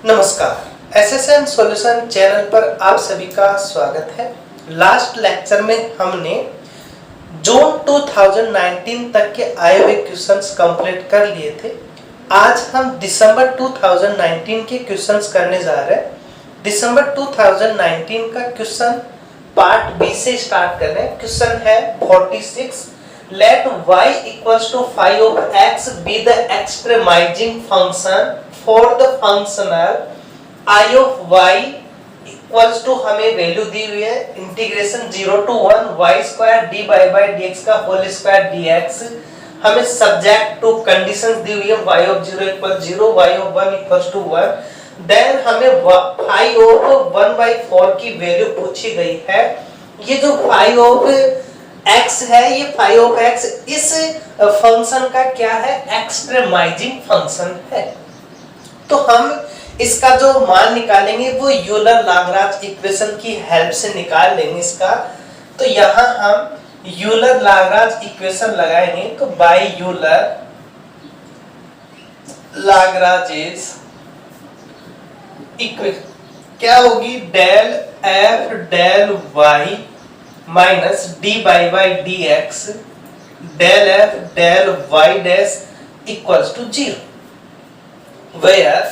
नमस्कार, SSN solution channel पर आप सभी का स्वागत है। लास्ट लेक्चर में हमने जून 2019 तक के आए हुए क्वेश्चंस कंप्लीट कर लिए थे। आज हम दिसंबर 2019 के क्वेश्चंस करने जा रहे हैं। दिसंबर 2019 का क्वेश्चन पार्ट बी से स्टार्ट कर रहे हैं। क्वेश्चन है 46। Let y equals to phi of x be the extremizing function for the functional I of y equals to हमें वैल्यू दी हुई है integration 0 to 1 y square dy by dx का whole square dx। हमें subject to conditions दी हुई है y of 0 equals 0, y of 1 equals to 1। Then हमें phi of 1/4 की वैल्यू पूछी गई है। ये जो phi of x है, ये phi of x इस फंक्शन का क्या है? एक्सट्रीमाइजिंग फंक्शन है। तो हम इसका जो मान निकालेंगे वो यूलर लाग्रांज इक्वेशन की हेल्प से निकाल लेंगे इसका। तो यहाँ हम यूलर लाग्रांज इक्वेशन लगाएंगे। तो बाय यूलर लाग्रांज इक्वेशन क्या होगी? Del f del y minus d by by d x del f del y dash equals to 0, where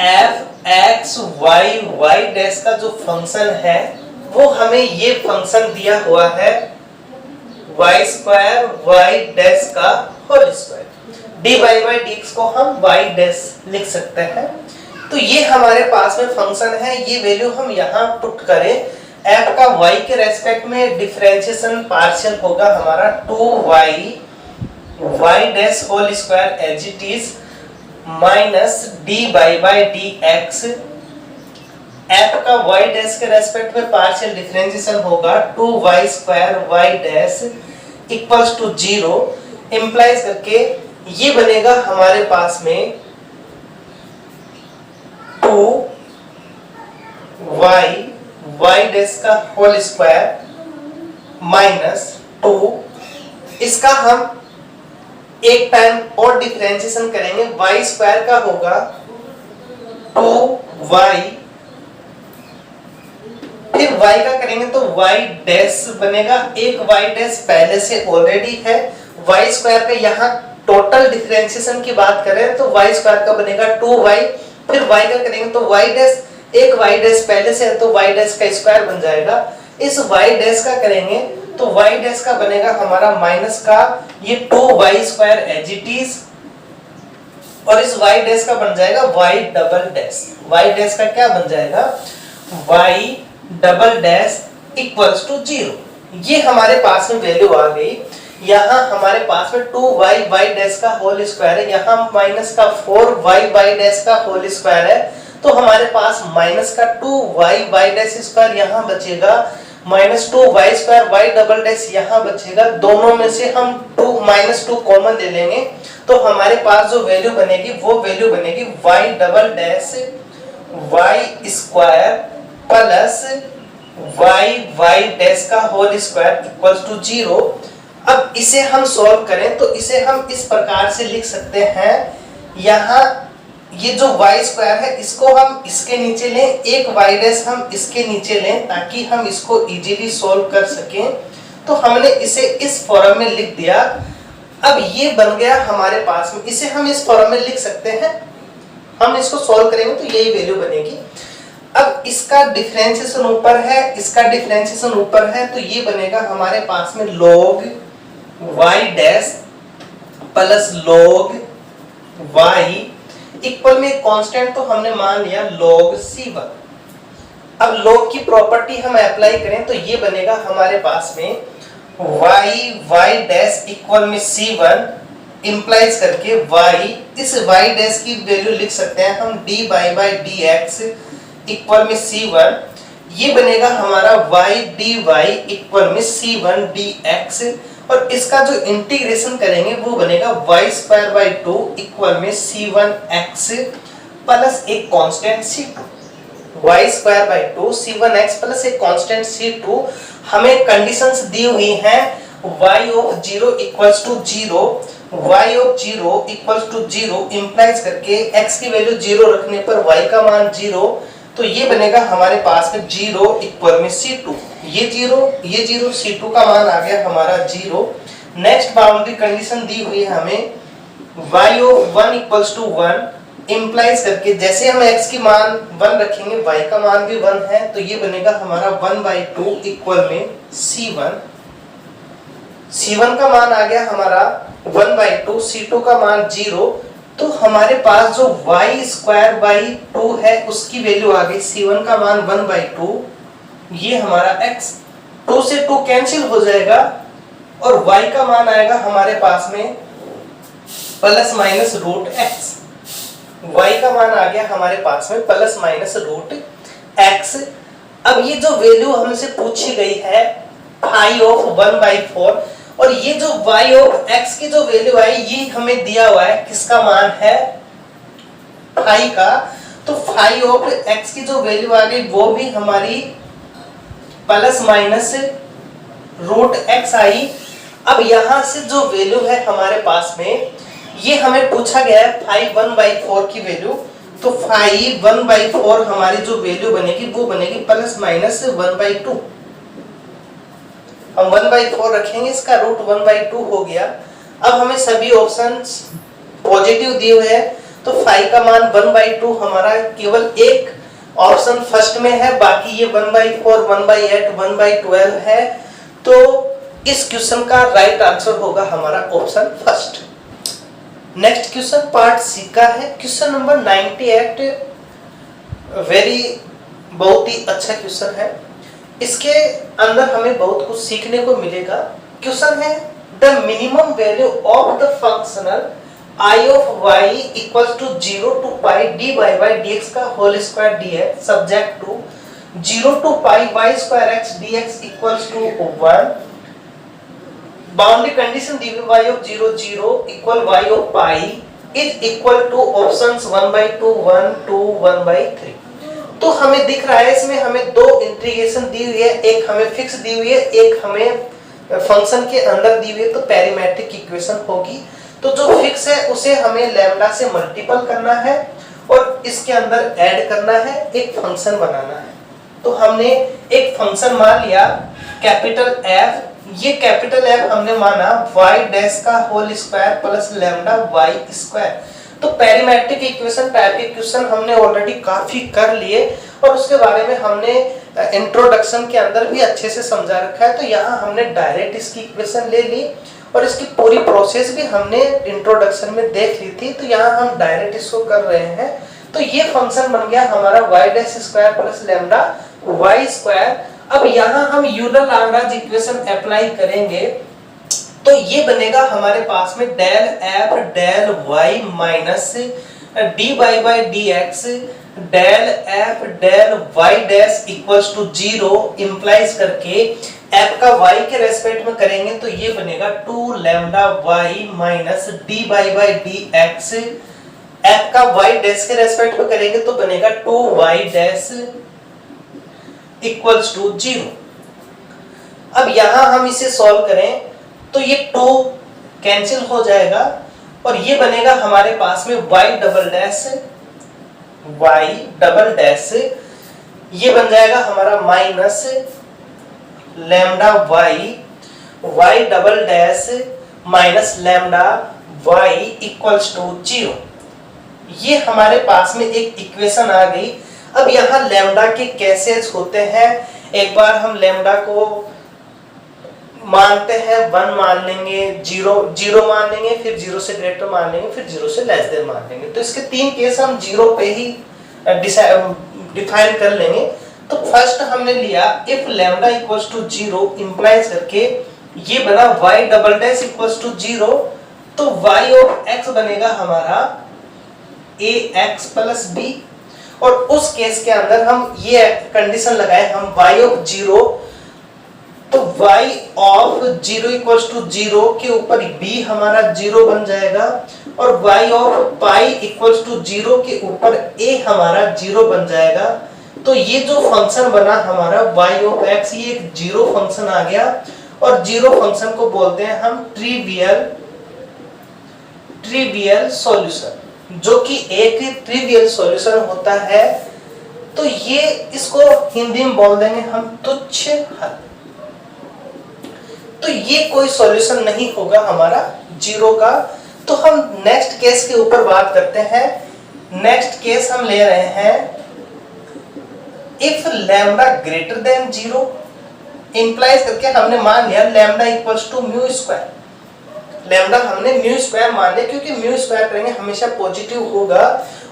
f x y y dash का जो फंक्शन है वो हमें ये फंक्शन दिया हुआ है वाई स्क्वायर वाई डैश का whole square. D by by d x को हम वाई डैश लिख सकते हैं। तो ये हमारे पास में फंक्शन है। ये वैल्यू हम यहाँ पुट करें। f का y के रेस्पेक्ट में डिफरेंशिएशन पार्शियल होगा हमारा 2y y dash whole square as it is minus d by by d x. f का y डैश के रेस्पेक्ट में पार्शियल डिफरेंशिएशन होगा 2y square y dash equals to 0। Implies करके ये बनेगा हमारे पास में 2y y डैश का होल स्क्वायर माइनस 2। इसका हम एक टाइम और डिफरेंशिएशन करेंगे। y स्क्वायर का होगा 2y, फिर y का करेंगे तो y डैश बनेगा। एक y डैश पहले से ऑलरेडी है। y स्क्वायर का यहाँ टोटल डिफरेंशिएशन की बात करें तो y स्क्वायर का बनेगा 2y, फिर y का करेंगे तो y डैश, एक y डैश पहले से है तो y डैश का स्क्वायर बन जाएगा। इस y डैश का करेंगे तो y डैश का बनेगा हमारा माइनस का ये 2y square as it is, और इस y डैश का बन जाएगा y double dash. y dash का क्या बन जाएगा? y double dash equals to 0। ये हमारे पास में वैल्यू आ गई। यहाँ हमारे पास में 2y y डैश का होल स्क्वायर है, यहाँ माइनस का 4y y डैश का होल स्क्वायर है। तो हमारे पास माइनस का 2y y डैश स्क्वायर यहाँ बचेगा, minus 2y square y double dash यहाँ बचेगा। दोनों में से हम 2 कॉमन ले लेंगे तो हमारे पास जो वैल्यू बनेगी वो वैल्यू बनेगी y double dash y square plus y dash का होल स्क्वायर इक्वल्स टू 0। अब इसे हम सॉल्व करें तो इसे हम इस प्रकार से लिख सकते हैं। यहाँ ये जो y स्क्वायर है इसको हम इसके नीचे लें, एक y डैश हम इसके नीचे लें ताकि हम इसको इजीली सॉल्व कर सकें। तो हमने इसे इस फॉर्म में लिख दिया। अब ये बन गया हमारे पास में, इसे हम इस फॉर्म में लिख सकते हैं। हम इसको सॉल्व करेंगे तो यही वैल्यू बनेगी। अब इसका डिफरेंशिएशन ऊपर है, इसका डिफरेंशिएशन ऊपर है, तो ये बनेगा हमारे पास में log y dash plus log y equal में कांस्टेंट तो हमने मान लिया log c1। अब log की प्रॉपर्टी हम अप्लाई करें तो ये बनेगा हमारे पास में y डैश इक्वल में c1 इंप्लाइज करके y, इस y डैश की वैल्यू लिख सकते हैं हम d by by dx equal में c1। ये बनेगा हमारा y dy इक्वल में c1 dx, और इसका जो इंटीग्रेशन करेंगे वो बनेगा y स्क्वायर बाई 2 इक्वल में c1x प्लस एक constant c2। y square by 2 c1x plus एक कांस्टेंट c2। हमें कंडीशंस दी हुई हैं y of 0 equals to 0, y of 0 equals to 0 implies करके x की वैल्यू 0 रखने पर y का मान 0, तो ये बनेगा हमारे पास में 0 इक्वल में C2, ये 0 C2 का मान आ गया हमारा 0। नेक्स्ट बाउंड्री कंडीशन दी हुई है हमें y of 1 equals to 1 implies करके जैसे हम x की मान 1 रखेंगे y का मान भी 1 है, तो ये बनेगा हमारा 1/2 इक्वल में C1 का मान आ गया हमारा 1/2, C2 का मान 0, तो हमारे पास जो y स्क्वायर बाई 2 है उसकी वैल्यू आ गई C1 का मान 1/2, ये हमारा x 2 से 2 कैंसिल हो जाएगा और y का मान आएगा हमारे पास में plus minus root x, y का मान आ गया हमारे पास में प्लस माइनस रूट x। अब ये जो वैल्यू हमसे पूछी गई है फाई ऑफ 1/4 और ये जो y ऑफ x की जो वैल्यू आई ये हमें दिया हुआ है, किसका मान है फाई का, तो फाई ऑफ x की जो वैल्यू आ गई वो भी हमारी प्लस माइनस रूट x आई। अब यहां से जो वैल्यू है हमारे पास में ये हमें पूछा गया है फाई 1/4 की वैल्यू, तो फाई 1/4 हमारी जो वैल्यू बनेगी वो बनेगी प्लस माइनस 1/2, हम 1/4 रखेंगे, इसका रूट 1/2 हो गया। अब हमें सभी ऑप्शंस पॉजिटिव दिए हुए हैं, तो फाई का मान 1/2 हमारा केवल एक ऑप्शन फर्स्ट में है, बाकी ये 1/4, 1/8, 1/12 है, तो इस क्वेश्चन का राइट आंसर होगा हमारा option first. Next question part C का है, क्वेश्चन नंबर 98, बहुत ही अच्छा क्वेश्चन है, इसके अंदर हमें बहुत कुछ सीखने को मिलेगा। क्वेश्चन है the minimum value of the functional I of y equals to 0 to pi dy by dx का whole square dx subject to 0 to pi y square x dx equals to 1। Boundary condition दी हुई y of 0 0 equal y of pi is equal to options 1/2 1 2 1/3। तो हमें दिख रहा है इसमें हमें दो इंटीग्रेशन दी हुई है, एक हमें फिक्स दी हुई है, एक हमें फंक्शन के अंदर दी हुई है, तो पैरामीट्रिक इक्वेशन होगी। तो जो फिक्स है उसे हमें लैम्डा से मल्टीपल करना है और इसके अंदर ऐड करना है, एक फंक्शन बनाना है। तो हमने एक फंक्शन मान लिया कैपिटल F, ये कैपिटल F हमने माना y डैश का whole square plus lambda y square. तो पैरामीट्रिक इक्वेशन टाइप के क्वेश्चन हमने ऑलरेडी काफी कर लिए और उसके बारे में हमने इंट्रोडक्शन के अंदर भी अच्छे से समझा रखा है। तो यहाँ हमने डायरेक्ट इसकी इक्वेशन ले ली और इसकी पूरी प्रोसेस भी हमने इंट्रोडक्शन में देख ली थी, तो यहाँ हम डायरेक्ट इसको कर रहे हैं। तो ये फंक्शन बन गया हमारा y dash square plus lambda y square. अब यहाँ हम यूलर लाग्रांज इक्वेशन अप्लाई करेंगे, तो ये बनेगा हमारे पास में del f del y minus dy by dx del f del y dash equals to 0 implies करके f का y के रेस्पेक्ट में करेंगे तो ये बनेगा 2 lambda y minus dy by dx, f का y डैश के रेस्पेक्ट में करेंगे तो बनेगा 2y डैश इक्वल्स टू 0। अब यहां हम इसे सॉल्व करें तो ये 2 कैंसिल हो जाएगा और ये बनेगा हमारे पास में y डबल डैश ये बन जाएगा हमारा minus lambda y double dash minus lambda y equals to 0। ये हमारे पास में एक इक्वेशन आ गई। अब यहाँ लैम्डा के केसेस होते हैं, एक बार हम लैम्डा को मानते हैं 1 मान लेंगे, 0 मान लेंगे, फिर 0 से ग्रेटर मान लेंगे, फिर 0 से लेस देन मान लेंगे। तो इसके 3 केस हम 0 पे ही डिफाइन कर लेंगे। तो फर्स्ट हमने लिया if lambda equals to 0 implies करके ये बना y double dash equals to 0, तो y ऑफ x बनेगा हमारा ax प्लस b। और उस केस के अंदर हम ये कंडीशन लगाए हम y ऑफ 0, तो y ऑफ 0 इक्वल्स टू 0 के ऊपर b हमारा 0 बन जाएगा और y of pi equals to 0 के ऊपर a हमारा 0 बन जाएगा। तो ये जो फंक्शन बना हमारा y ऑफ x, ये एक 0 फंक्शन आ गया और 0 फंक्शन को बोलते हैं हम ट्रिवियल ट्रिवियल सॉल्यूशन, जो कि एक ट्रिवियल सॉल्यूशन होता है। तो ये इसको हिंदी में बोल देंगे हम तुच्छ हल। तो ये कोई सॉल्यूशन नहीं होगा हमारा जीरो का। तो हम नेक्स्ट केस के ऊपर बात करते हैं। नेक्स्ट केस हम ले रहे हैं if lambda greater than zero, implies करके हमने मान लिया lambda equals to mu square. Lambda हमने म्यू स्क्वायर मान लिया क्योंकि म्यू स्क्वायर करेंगे हमेशा पॉजिटिव होगा।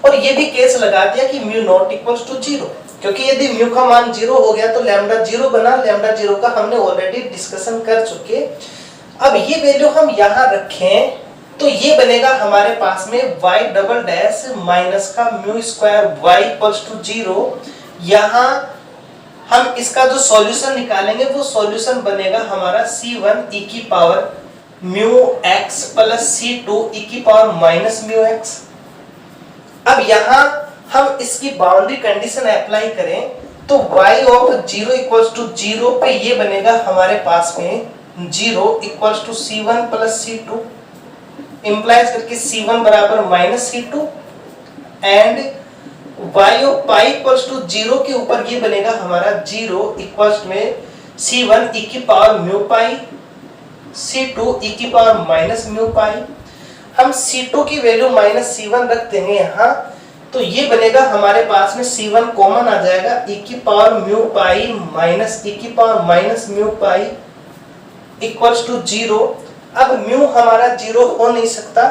और ये भी केस लगा दिया कि mu not equals to zero, क्योंकि यदि म्यू का मान जीरो हो गया तो लैम्डा जीरो बना। लैम्डा जीरो का हमने ऑलरेडी डिस्कशन कर चुके। अब ये वैल्यू हम यहाँ रखें तो ये बनेगा हमारे पास में y डबल डैश माइनस का mu square y equals to zero. यहाँ हम इसका जो सॉल्यूशन निकालेंगे वो सॉल्यूशन बनेगा हमारा c1 e की power mu x plus c2 e की पावर माइनस म्यू x। अब यहाँ हम इसकी बाउंड्री कंडीशन अप्लाई करें तो y of zero equals to zero पे ये बनेगा हमारे पास में zero equals to c1 plus c2, implies करके c1 बराबर minus c2, and y of pi equals to zero के ऊपर ये बनेगा हमारा जीरो इक्वल्स में c1 e की पावर म्यू पाई, c2 e की पावर माइनस म्यू पाई। हम c2 की वैल्यू माइनस c1 रख देंगे यहाँ, तो ये बनेगा हमारे पास में c1 कॉमन आ जाएगा e की power mu pi minus e की power minus mu pi equals to zero. अब म्यू हमारा जीरो हो नहीं सकता।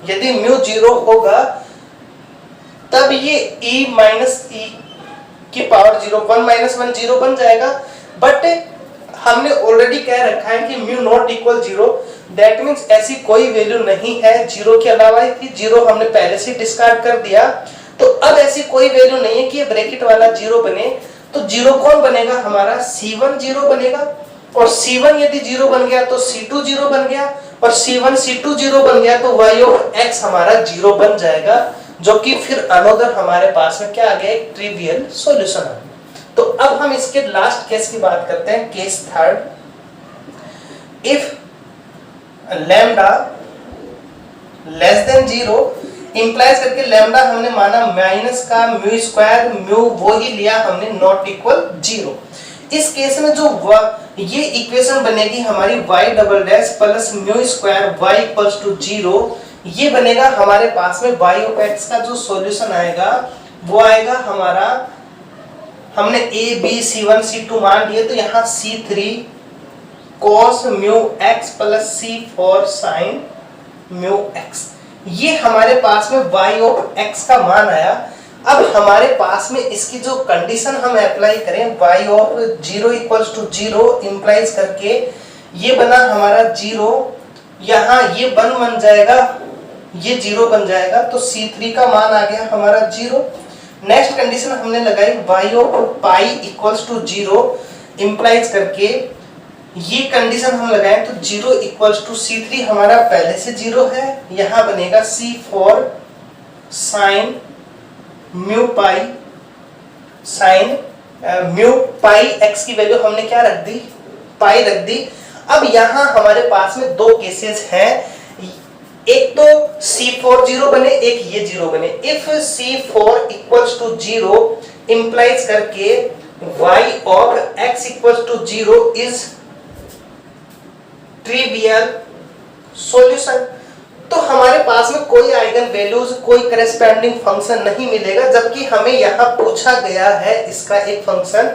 यदि म्यू जीरो होगा तब ये e माइनस e की पावर जीरो, 1 माइनस 1 जीरो बन जाएगा। बट हमने ऑलरेडी कह रखा है कि mu not equal zero, that means ऐसी कोई वैल्यू नहीं है जीरो के अलावा कि जीरो हमने पहले से डिस्कार्ड कर दिया। तो अब ऐसी कोई वैल्यू नहीं है कि ये ब्रैकेट वाला जीरो बने। तो जीरो कौन बनेगा हमारा, c1 जीरो बनेगा। और c1 यदि जीरो बन गया तो c2 जीरो बन गया, और c1 c2 जीरो बन गया तो y ऑफ x हमारा जीरो बन जाएगा, जो कि फिर अनदर हमारे पास में क्या आ गया, एक ट्रिवियल सॉल्यूशन आ गया। तो अब हम इसके लास्ट केस की बात करते हैं, case third. If lambda less than zero, implies करके लैम्डा हमने माना माइनस का म्यू स्क्वायर, म्यू वो ही लिया हमने नॉट इक्वल जीरो। इस केस में जो ये इक्वेशन बनेगी हमारी y double dash plus mu square y equals to zero. ये बनेगा हमारे पास में y ऑफ x का जो सॉल्यूशन आएगा वो आएगा हमारा, हमने a b c1 c2 मान लिए तो यहाँ c3 cos mu x plus c4 sin mu x। ये हमारे पास में y ऑफ x का मान आया। अब हमारे पास में इसकी जो कंडीशन हम अप्लाई करें, y of zero equals to zero implies करके ये बना हमारा जीरो, यहाँ ये बन जाएगा, ये जीरो बन जाएगा। तो c3 का मान आ गया हमारा जीरो। नेक्स्ट कंडीशन हमने लगाई y of pi equals to zero implies करके ये कंडीशन हम लगाएं तो जीरो इक्वल्स टू c3 हमारा पहले से जीरो है, यहाँ बनेगा c4 साइन म्यू पाई, साइन म्यू पाई x की वैल्यू हमने क्या रख दी, पाई रख दी। अब यहाँ हमारे पास में दो केसेस हैं, एक तो c4 जीरो बने, एक ये जीरो बने। If c4 equals to zero implies करके y of x equals to zero is trivial solution. तो हमारे पास में कोई आइगन वैल्यूज, कोई करेस्पॉन्डिंग फंक्शन नहीं मिलेगा, जबकि हमें यहाँ पूछा गया है इसका एक फंक्शन।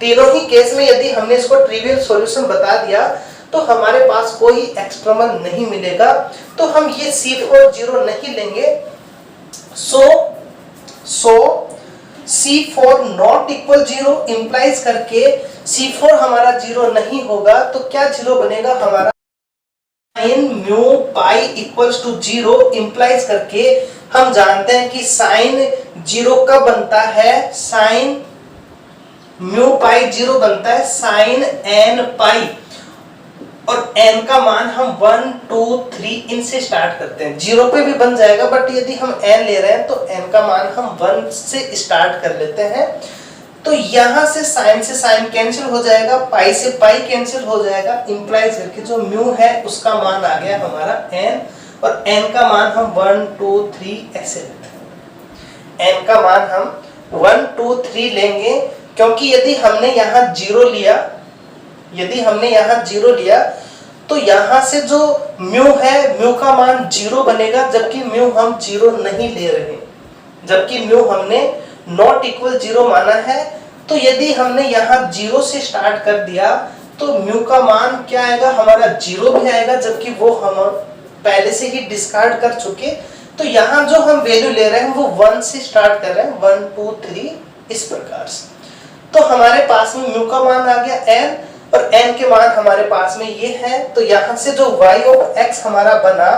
तीनों ही केस में यदि हमने इसको ट्रिवियल सॉल्यूशन बता दिया तो हमारे पास कोई एक्सट्रीमल नहीं मिलेगा। तो हम ये c4 जीरो नहीं लेंगे। सो c4 not equal zero implies करके c4 हमारा जीरो नहीं होगा। तो क्या जीरो बनेगा हमारा, sine mu pi equals to zero implies करके हम जानते हैं कि साइन जीरो कब बनता है, साइन म्यू पाई जीरो बनता है साइन n पाई, और n का मान हम 1 2 3 इनसे स्टार्ट करते हैं। जीरो पे भी बन जाएगा, बट यदि हम n ले रहे हैं तो n का मान हम 1 से स्टार्ट कर लेते हैं। तो यहाँ से साइन कैंसिल हो जाएगा, पाई से पाई कैंसिल हो जाएगा, इंप्लाइज करके जो म्यू है उसका मान आ गया हमारा n। और n का मान हम 1 2 3 ऐसे लेते हैं। n का मान हम 1 2 3 लेंगे, क्योंकि यदि हमने यहाँ 0 लिया, यदि हमने यहाँ 0 लिया तो यहाँ से जो म्यू है, म्यू का मान 0 बनेगा, जबकि म्यू हम 0 नहीं ले रहे, जबकि म्यू हमने नॉट इक्वल 0 माना है। तो यदि हमने यहाँ 0 से स्टार्ट कर दिया तो म्यू का मान क्या आएगा, हमारा 0 भी आएगा, जबकि वो हम पहले से ही डिस्कार्ड कर चुके। तो यहाँ जो हम वैल्यू ले रहे हैं वो 1 से स्टार्ट कर रहे हैं, 1 2 3 इस प्रकार से। तो हमारे पास में म्यू का मान आ गया n, और n के मान हमारे पास में ये है। तो यहाँ से जो y ऑफ x हमारा बना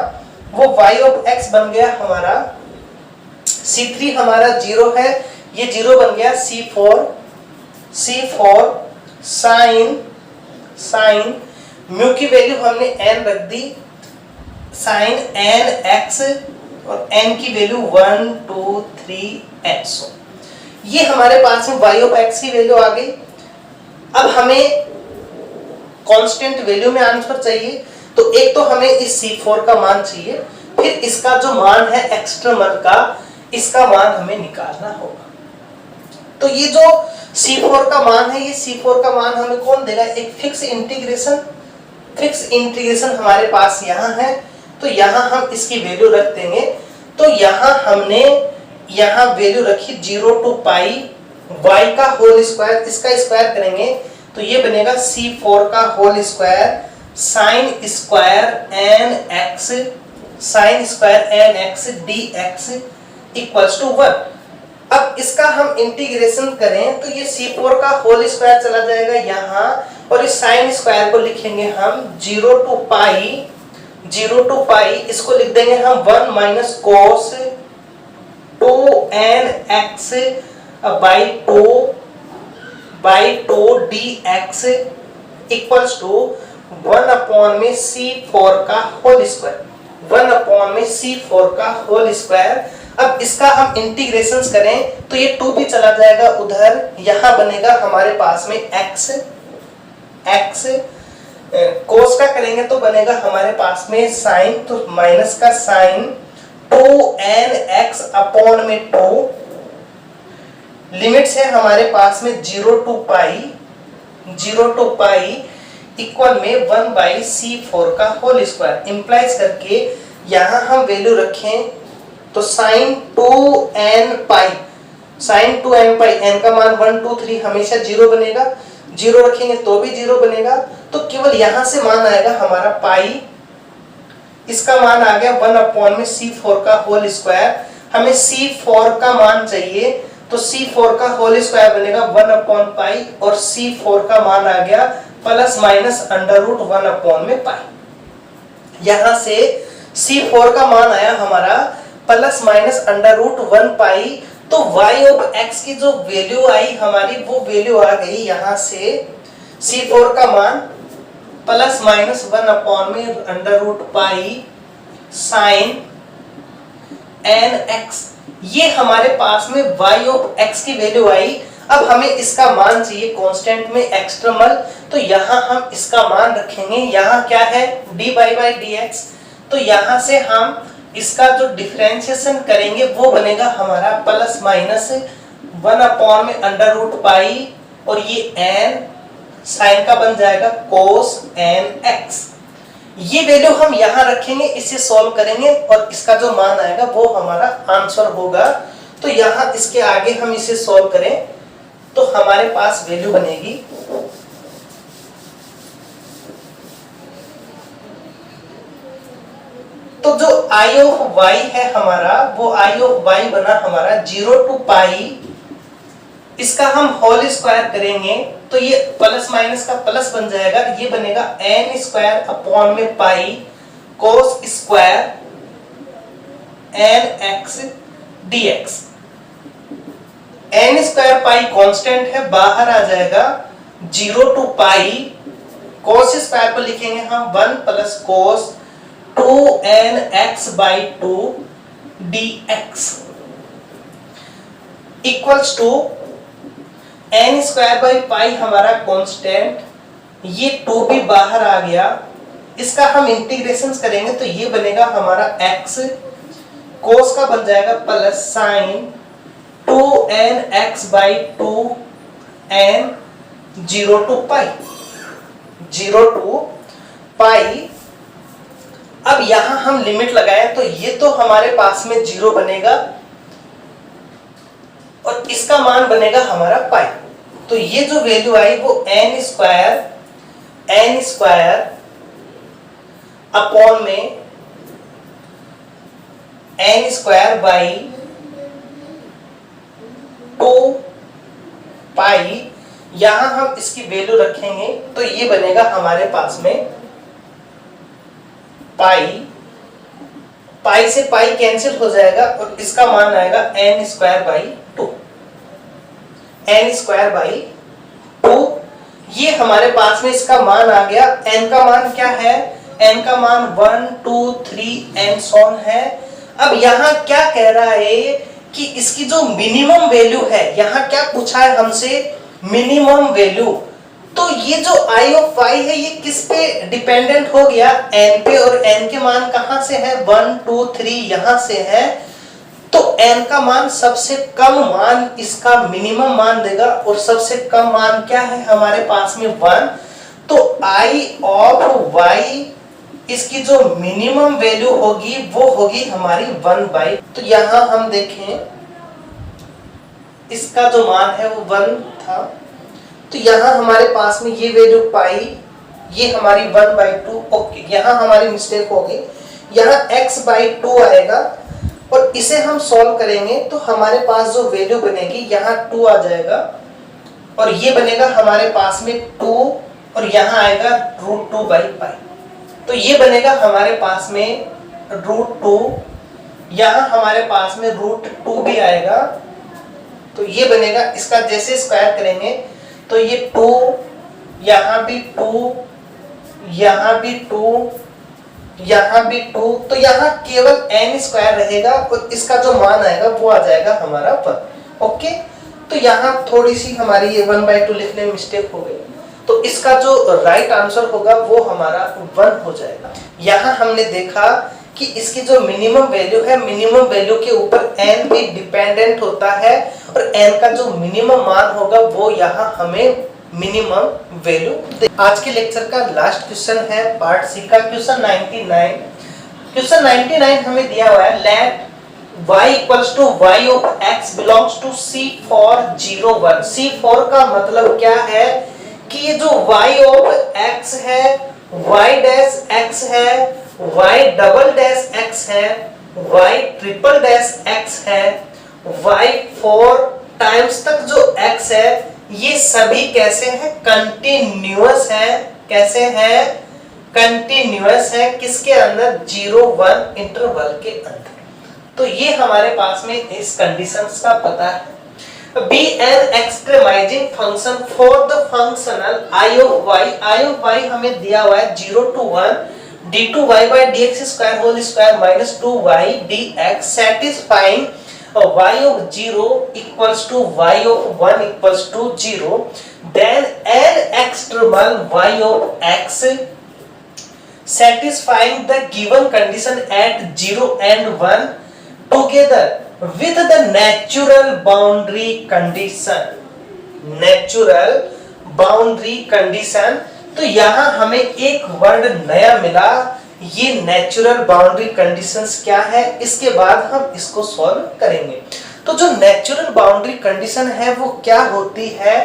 वो y ऑफ x बन गया हमारा C3 हमारा 0 है, ये 0 बन गया C4 साइन म्यू की वैल्यू हमने n रख दी, साइन n x, और n की वैल्यू 1 2 3 n। ये हमारे पास में y ऑफ x की वैल्यू आ गई। अब हमें कांस्टेंट वैल्यू में आंसर चाहिए, तो एक तो हमें इस C4 का मान चाहिए, फिर इसका जो मान है एक्सट्रीमल का, इसका मान हमें निकालना होगा। तो ये जो C4 का मान है, ये C4 का मान हमें कौन देगा, एक फिक्स इंटीग्रेशन हमारे पास यहाँ है। तो यहाँ हम इसकी वैल्यू रख देंगे। तो यहाँ हमने यहाँ वैल्यू रखी 0 to पाई y का होल स्क्वायर, इसका स्क्वायर करेंगे तो ये बनेगा C4 का whole square sine square n x dx equals to 1। अब इसका हम इंटीग्रेशन करें तो ये C4 का होल स्क्वायर चला जाएगा यहाँ, और इस साइन स्क्वायर को लिखेंगे हम 0 to पाई, इसको लिख देंगे हम 1 minus cos 2nx by 2 dx equals to 1 upon में C4 का होल स्क्वायर, 1 अपॉन में C4 का होल स्क्वायर। अब इसका हम इंटीग्रेशन करें तो ये 2 भी चला जाएगा उधर, यहाँ बनेगा हमारे पास में x कोस का करेंगे तो बनेगा हमारे पास में साइन, तो माइनस का साइन 2nx अपॉन में 2, लिमिट्स है हमारे पास में 0 to पाई इक्वल में 1 बाई C4 का होल स्क्वायर, इंप्लाइज करके यहाँ हम वैल्यू रखें तो साइन 2n पाई, n का मान 1 2 3 हमेशा 0 बनेगा, 0 रखेंगे तो भी 0 बनेगा। तो केवल यहाँ से मान आएगा हमारा पाई, इसका मान आ गया 1 अपॉन में C4 का होल स्क्वायर। हमें C4 का मान चाहिए तो C4 का होल स्क्वायर बनेगा 1 अपॉन पाई, और C4 का मान आ गया plus minus under root 1 upon में पाई। यहाँ से C4 का मान आया हमारा plus minus under root 1 pi. तो y ऑफ x की जो वैल्यू आई हमारी, वो वैल्यू आ गई यहाँ से C4 का मान प्लस माइनस 1 अपॉन में under root pi sine nx। ये हमारे पास में y ऑफ x की वैल्यू आई। अब हमें इसका मान चाहिए कांस्टेंट में एक्सट्रीमल, तो यहाँ हम इसका मान रखेंगे, यहाँ क्या है dy बाई dx। तो यहाँ से हम इसका जो डिफरेंशिएशन करेंगे वो बनेगा हमारा प्लस माइनस 1 अपॉन में अंडर रूट पाई, और ये n साइन का बन जाएगा कोस nx। ये वैल्यू हम यहाँ रखेंगे, इसे सॉल्व करेंगे और इसका जो मान आएगा वो हमारा आंसर होगा। तो यहाँ इसके आगे हम इसे सॉल्व करें तो हमारे पास वैल्यू बनेगी तो जो i ऑफ y है हमारा, वो i ऑफ y बना हमारा 0 to पाई, इसका हम होल स्क्वायर करेंगे तो ये प्लस माइनस का प्लस बन जाएगा, ये बनेगा n स्क्वायर अपॉन में pi cos square nx dx। n square pi constant है, बाहर आ जाएगा 0 to पाई, कोस स्क्वायर को लिखेंगे हम 1 plus cos 2nx by 2 dx equals to n square by pi हमारा कांस्टेंट, ये 2 भी बाहर आ गया, इसका हम इंटीग्रेशन करेंगे तो ये बनेगा हमारा x cos का बन जाएगा plus sign 2nx/2 n 0 to पाई। अब यहां हम लिमिट लगाए तो ये तो हमारे पास में 0 बनेगा और इसका मान बनेगा हमारा पाई। तो ये जो वैल्यू आई वो n स्क्वायर अपॉन में n स्क्वायर बाई 2 पाई। यहां हम इसकी वैल्यू रखेंगे तो ये बनेगा हमारे पास में पाई से पाई कैंसिल हो जाएगा और इसका मान आएगा n स्क्वायर बाई 2। ये हमारे पास में इसका मान आ गया। n का मान क्या है? n का मान 1 2 3 एंड सॉन है। अब यहाँ क्या कह रहा है कि इसकी जो मिनिमम वैल्यू है, यहाँ क्या पूछा है हमसे? Minimum value. तो ये जो i ऑफ y है ये किस पे डिपेंडेंट हो गया? n पे। और n के मान कहां से है? 1 2 3 यहां से है। तो n का मान सबसे कम मान इसका मिनिमम मान देगा और सबसे कम मान क्या है हमारे पास में? 1। तो i ऑफ y इसकी जो मिनिमम वैल्यू होगी वो होगी हमारी 1/। तो यहां हम देखें इसका जो मान है वो 1 था। तो यहां हमारे पास में ये वैल्यू पाई, ये हमारी 1/2। ओके, यहां हमारी मिस्टेक होगी, यहां x/2 आएगा और इसे हम सॉल्व करेंगे तो हमारे पास जो वैल्यू बनेगी यहाँ 2 आ जाएगा और ये बनेगा हमारे पास में 2 और यहाँ आएगा √2/पाई। तो ये बनेगा हमारे पास में √2, यहाँ हमारे पास में √2 भी आएगा। तो ये बनेगा, इसका जैसे स्क्वायर करेंगे तो ये 2, यहाँ भी 2, यहाँ भी 2, यहाँ भी 2। तो यहाँ केवल n स्क्वायर रहेगा और इसका जो मान आएगा वो आ जाएगा हमारा 1। ओके, तो यहाँ थोड़ी सी हमारी ये 1/2 लिखने में मिस्टेक हो गई। तो इसका जो राइट आंसर होगा वो हमारा 1 हो जाएगा। यहाँ हमने देखा कि इसकी जो मिनिमम वैल्यू है, मिनिमम वैल्यू के ऊपर n भी डिपेंडेंट होता है और n का जो मिनिमम मान होगा वो यहाँ हमें मिनिमम वैल्यू दे। आज के लेक्चर का लास्ट क्वेश्चन है पार्ट सी का क्वेश्चन 99। क्वेश्चन 99 हमें दिया हुआ है let y equals to y of x belongs to C4 0 1। C4 का मतलब क्या है कि ये जो y ऑफ x है, y डैश x है, y डबल डैश x है, y ट्रिपल डैश x है, y 4 टाइम्स तक जो x है ये सभी कैसे हैं? कंटिन्यूअस है। कैसे है? कंटिन्यूअस है। किसके अंदर? 0 1 इंटरवल के अंदर। तो ये हमारे पास में इस कंडीशंस का पता है। Be an extremizing function for the functional I of y। I of y हमें दिया हुआ है 0 to 1 d2y by dx square whole square minus 2y dx satisfying y of 0 equals to y of 1 equals to 0, then an extremal y of x satisfying the given condition at 0 and 1 together with the natural boundary condition। natural boundary condition। तो यहाँ हमें एक word नया मिला, ये natural boundary conditions क्या है, इसके बाद हम इसको सॉल्व करेंगे। तो जो नेचुरल बाउंड्री कंडीशन है वो क्या होती है?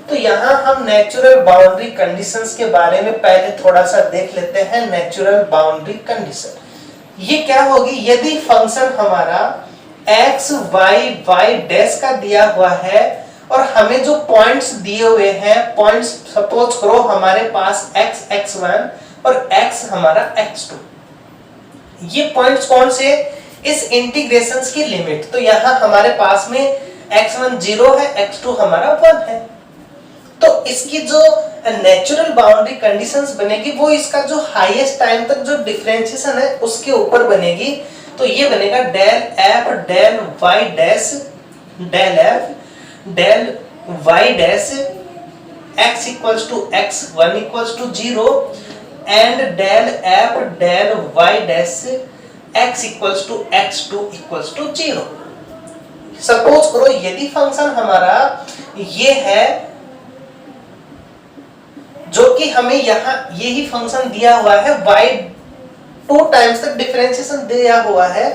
तो यहाँ हम नेचुरल बाउंड्री कंडीशंस के बारे में पहले थोड़ा सा देख लेते हैं। नेचुरल बाउंड्री कंडीशन ये क्या होगी? यदि फंक्शन हमारा x y y डैश का दिया हुआ है और हमें जो पॉइंट्स दिए हुए हैं, पॉइंट्स सपोज करो हमारे पास x x1 और x हमारा x2, ये पॉइंट्स कौन से? इस इंटीग्रेशंस की लिमिट। तो यहाँ हमारे पास में x1 0 है, x2 हमारा 1 है। तो इसकी जो नेचुरल बाउंड्री कंडीशंस बनेगी वो इसका जो हाईएस्ट टाइम तक जो डिफरेंशिएशन है उसके ऊपर बनेगी। तो ये बनेगा del f del y dash del f del y dash x equals to x 1 equals to 0 and del f del y dash x equals to x2 equals to 0। Suppose करो यदि फंक्शन हमारा ये है जो कि हमें यहाँ यही फंक्शन दिया हुआ है y 2 टाइम्स तक डिफरेंशिएशन दिया हुआ है,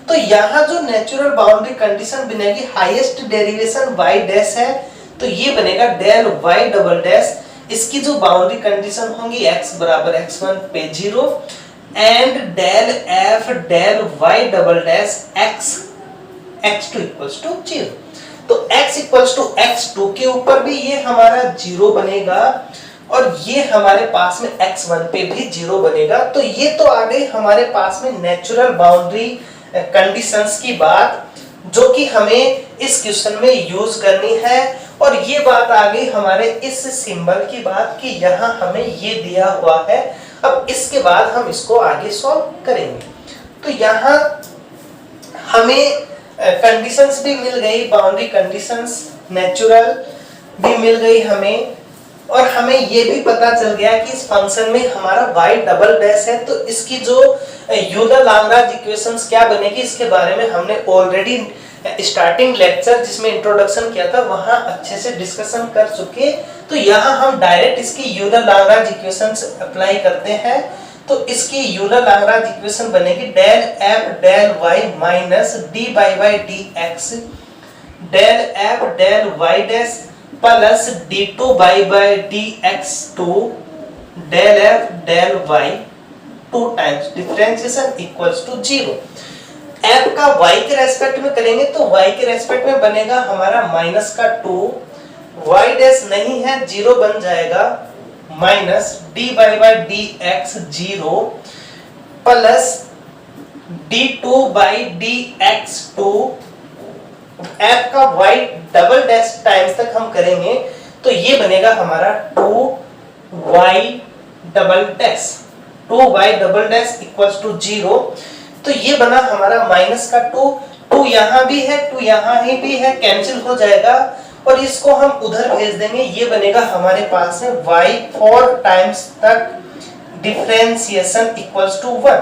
तो यहाँ जो नेचुरल बाउंड्री कंडीशन बनेगी हाईएस्ट डेरिवेशन y डैश है, तो ये बनेगा डेल y डबल डैश। इसकी जो बाउंड्री कंडीशन होंगी x बराबर x1 पे 0 and del f del y double dash x2 equals to 0। तो x इक्वल्स टू x2 के ऊपर भी ये हमारा 0 बनेगा और ये हमारे पास में x1 पे भी 0 बनेगा। तो ये तो आ गई हमारे पास में नेचुरल बाउंड्री कंडीशंस की बात, जो कि हमें इस क्वेश्चन में यूज करनी है। और ये बात आ गई हमारे इस सिंबल की बात कि यहाँ हमें ये दिया हुआ है। अब इसके बाद हम इसको आगे सॉल्व करेंगे। तो यहाँ हमें कंडीशंस भी मिल गई, बाउंड्री कंडीशंस नेचुरल भी मिल गई हमें, और हमें ये भी पता चल गया कि इस फंक्शन में हमारा y डबल डैश है, तो इसकी जो यूलर लैग्रांज इक्वेशंस क्या बनेगी इसके बारे में हमने ऑलरेडी स्टार्टिंग लेक्चर जिसमें इंट्रोडक्शन किया था वहां अच्छे से डिस्कशन कर चुके। तो यहाँ हम डायरेक्ट इसकी यूलर लैग्रांज इक्वेशंस अप्लाई करते हैं। तो इसकी यूलर लैग्रांज इक्वेशन बनेगी del f del y minus dy by dx del f del y dash plus d2 by dx2 del f del y 2 times differentiation equals to 0। f का y के respect में करेंगे तो y के respect में बनेगा हमारा माइनस का 2, y डैश नहीं है 0 बन जाएगा minus dy by dx 0 plus d2 by dx2 f का y डबल डैश टाइम्स तक हम करेंगे तो ये बनेगा हमारा 2y double dash 2y double dash equals to 0। तो ये बना हमारा माइनस का 2 यहाँ भी है 2 यहाँ ही भी है, कैंसिल हो जाएगा और इसको हम उधर भेज देंगे। ये बनेगा हमारे पास में y 4 टाइम्स तक डिफरेंशिएशन इक्वल्स टू 1।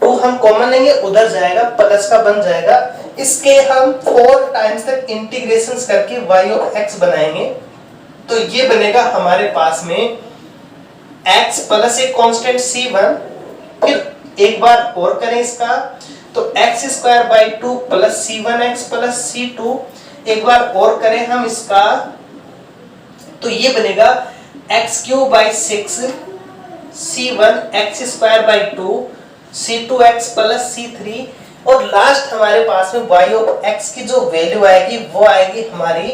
2 हम कॉमन लेंगे उधर जाएगा प्लस का बन जाएगा। इसके हम 4 टाइम्स तक इंटीग्रेशन करके y ऑफ x बनाएंगे तो ये बनेगा हमारे पास में x प्लस एक कांस्टेंट c1। फिर एक बार और करें इसका तो x square by 2 plus c1x plus c2। एक बार और करें हम इसका तो ये बनेगा x cube by 6 c1 x square by 2 c2x plus c3। और लास्ट हमारे पास में y ऑफ x की जो वैल्यू आएगी वो आएगी हमारी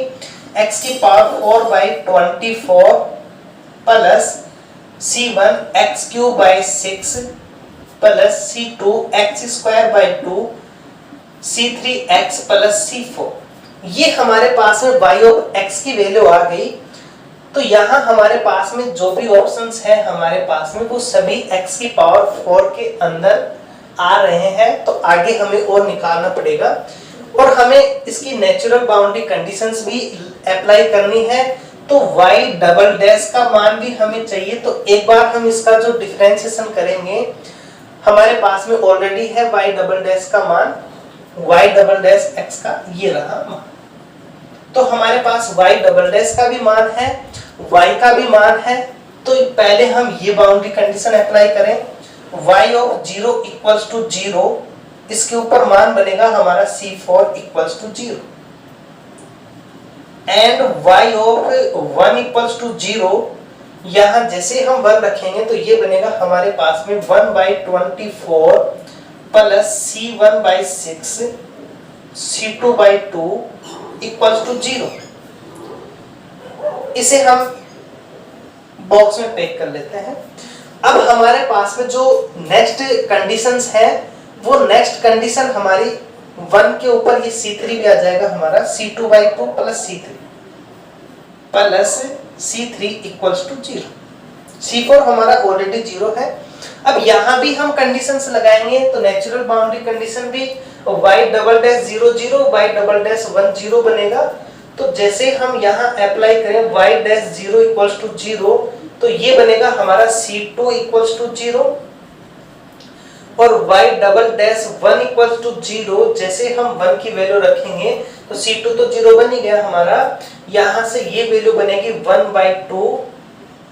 x की power 4 by 24 plus c1 x cube by 6 plus c2 x square by 2 c3 x plus c4। ये हमारे पास में y ऑफ x की वैल्यू आ गई। तो यहाँ हमारे पास में जो भी ऑप्शंस है हमारे पास में वो सभी x की पावर 4 के अंदर आ रहे हैं। तो आगे हमें और निकालना पड़ेगा और हमें इसकी नेचुरल बाउंड्री कंडीशंस भी अप्लाई करनी है। तो y डबल डैश का मान भी हमें चाहिए। तो एक बार हम इसका जो डिफरेंशिएशन करेंगे हमारे पास में ऑलरेडी है y डबल डैश का मान, y डबल डैश x का ये रहा मान। तो हमारे पास y डबल डैश का भी मान है, y का भी मान है। तो पहले हम ये बाउंड्री कंडीशन अप्लाई करें y ऑफ 0 इक्वल्स टू 0। इसके ऊपर मान बनेगा हमारा c4 equals to 0 and y of 1 equals to 0। यहाँ जैसे हम 1 रखेंगे तो ये बनेगा हमारे पास में 1 by 24 plus c1 by 6 c2 by 2 equals to 0। इसे हम बॉक्स में पैक कर लेते हैं। अब हमारे पास में जो नेक्स्ट कंडीशंस है वो नेक्स्ट कंडीशन हमारी 1 के ऊपर ये c3 भी आ जाएगा हमारा c2 by 2 plus c3 plus c3 equals to 0। c4 हमारा ऑलरेडी 0 है। अब यहाँ भी हम कंडीशंस लगाएंगे तो नेचुरल बाउंड्री कंडीशन भी y double dash 0 0 y double dash 1 0 बनेगा। तो जैसे हम यहाँ अप्लाई करें y डैश 0 इक्वल्स टू 0 तो ये बनेगा हमारा C2 इक्वल्स टू 0 और y double dash 1 equals to 0। जैसे हम 1 की वैल्यू रखेंगे तो C2 तो 0 बन ही गया हमारा, यहां से ये वैल्यू बनेगी 1/2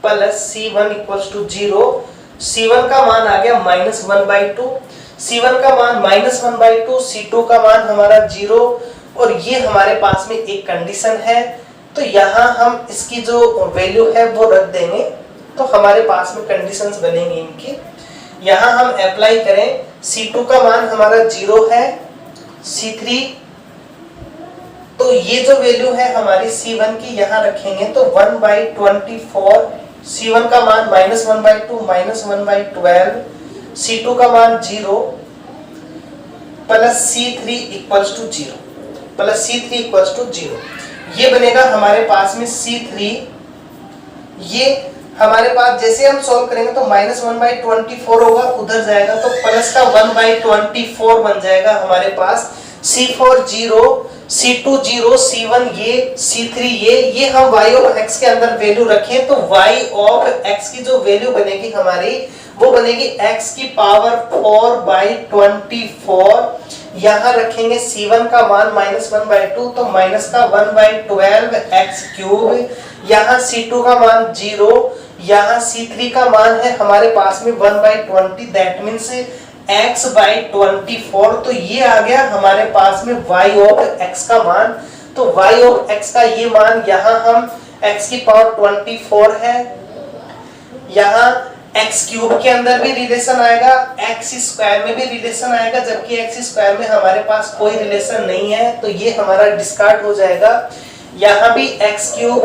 plus C1 equals to 0। C1 का मान आ गया -1/2, C1 का मान -1/2, C2 का मान हमारा 0 और ये हमारे पास में एक कंडीशन है। तो यहाँ हम इसकी जो वैल्यू है वो रख देंगे तो हमारे पास में कंडीशंस बनेंगी इनकी। यहाँ हम अप्लाई करें, C2 का मान हमारा 0 है, C3 तो ये जो वैल्यू है हमारी C1 की यहाँ रखेंगे तो 1/24, C1 का मान -1/2 -1/12, C2 का मान 0 plus C3 equals to 0 plus C3 equals to 0। ये बनेगा हमारे पास में C3। ये हमारे पास जैसे हम सॉल्व करेंगे तो -1/24 होगा, उधर जाएगा तो प्लस का 1/24 बन जाएगा हमारे पास। C4 0, C2 0, C1 ये, C3 ये हम y ऑफ x के अंदर वैल्यू रखें तो y ऑफ x की जो वैल्यू बनेगी हमारी वो बनेगी x की पावर 4/24। यहाँ रखेंगे C1 का मान -1/2 तो माइनस का 1/12 x क्यूब, यहाँ C2 का मान 0, यहाँ C3 का मान है हमारे पास में 1/20 दैट मीन्स x/24। तो ये आ गया हमारे पास में y ऑफ x का मान। तो y ऑफ x का ये मान यहाँ हम x की पावर 24 है, यहाँ x क्यूब के अंदर भी रिलेशन आएगा, x स्क्वायर में भी रिलेशन आएगा, जबकि x स्क्वायर में हमारे पास कोई रिलेशन नहीं है तो ये हमारा डिस्कार्ड हो जाएगा। यहाँ भी x क्यूब,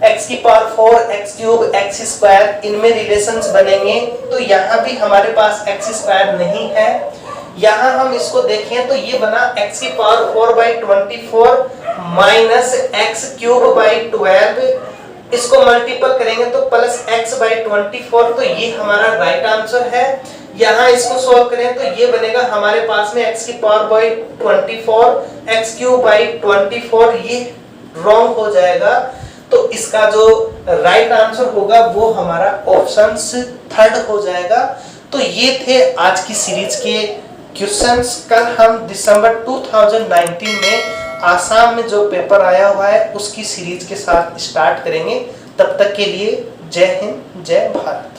x की power 4, x cube, x square इनमें रिलेशंस बनेंगे तो यहाँ भी हमारे पास x स्क्वायर नहीं है। यहाँ हम इसको देखें तो ये बना x की power 4/24 minus x cube by 12, इसको मल्टीपल करेंगे तो प्लस x/24। तो ये हमारा राइट आंसर है। यहाँ इसको सॉल्व करें तो ये बनेगा हमारे पास में x की power by 24, x cube by 24, ये रॉन्ग हो जाएगा। तो इसका जो राइट आंसर होगा वो हमारा ऑप्शन 3 हो जाएगा। तो ये थे आज की सीरीज के क्वेश्चंस। कल हम दिसंबर 2019 में आसाम में जो पेपर आया हुआ है उसकी सीरीज के साथ स्टार्ट करेंगे। तब तक के लिए जय हिंद, जय भारत।